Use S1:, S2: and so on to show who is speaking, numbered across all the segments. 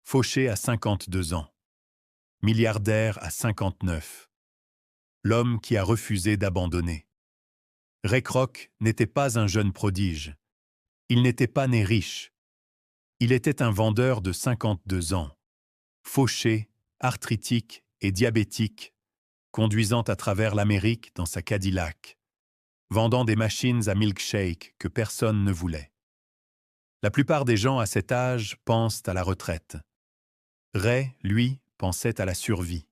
S1: Fauché à 52 ans. Milliardaire à 59. L'homme qui a refusé d'abandonner. Ray Kroc n'était pas un jeune prodige. Il n'était pas né riche. Il était un vendeur de 52 ans. Fauché, arthritique et diabétique, conduisant à travers l'Amérique dans sa Cadillac, vendant des machines à milkshake que personne ne voulait. La plupart des gens à cet âge pensent à la retraite. Ray, lui, pensait à la survie.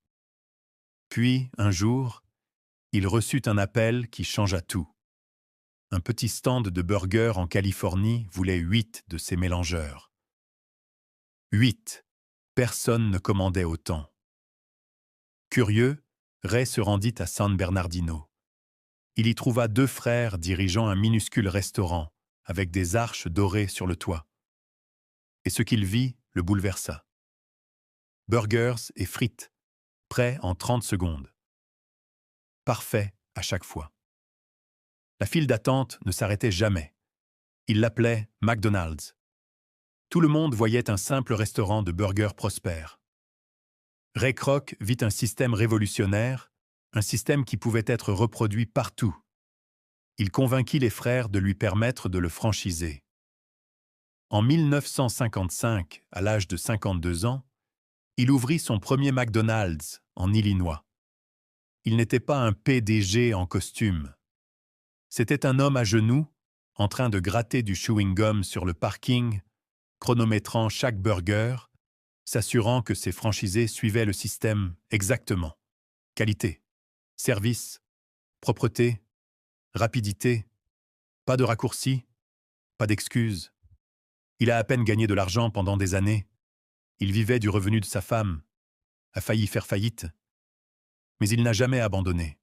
S1: Puis, un jour, il reçut un appel qui changea tout. Un petit stand de burgers en Californie voulait 8 de ces mélangeurs. 8. Personne ne commandait autant. Curieux, Ray se rendit à San Bernardino. Il y trouva 2 frères dirigeant un minuscule restaurant, avec des arches dorées sur le toit. Et ce qu'il vit le bouleversa. Burgers et frites, prêts en 30 secondes. Parfait à chaque fois. La file d'attente ne s'arrêtait jamais. Il l'appelait McDonald's. Tout le monde voyait un simple restaurant de burgers prospère. Ray Kroc vit un système révolutionnaire, un système qui pouvait être reproduit partout. Il convainquit les frères de lui permettre de le franchiser. En 1955, à l'âge de 52 ans, il ouvrit son premier McDonald's en Illinois. Il n'était pas un PDG en costume. C'était un homme à genoux, en train de gratter du chewing-gum sur le parking, chronométrant chaque burger, s'assurant que ses franchisés suivaient le système exactement. Qualité, service, propreté, rapidité, pas de raccourcis, pas d'excuses. Il a à peine gagné de l'argent pendant des années. Il vivait du revenu de sa femme, a failli faire faillite, mais il n'a jamais abandonné.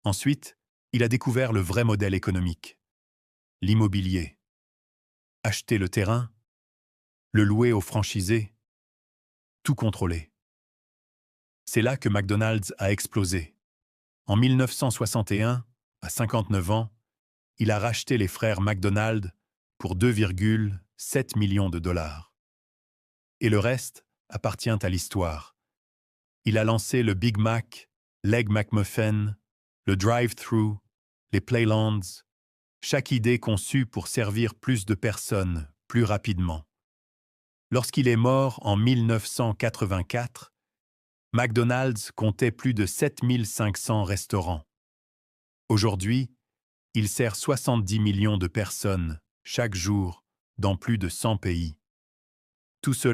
S1: Ensuite, il a découvert le vrai modèle économique. L'immobilier. Acheter le terrain, le louer aux franchisés, tout contrôler. C'est là que McDonald's a explosé. En 1961, à 59 ans, il a racheté les frères McDonald pour 2,7 millions de dollars. Et le reste appartient à l'histoire. Il a lancé le Big Mac, l'Egg McMuffin, le drive-thru, les Playlands, chaque idée conçue pour servir plus de personnes, plus rapidement. Lorsqu'il est mort en 1984, McDonald's comptait plus de 7500 restaurants. Aujourd'hui, il sert 70 millions de personnes chaque jour dans plus de 100 pays. Tout cela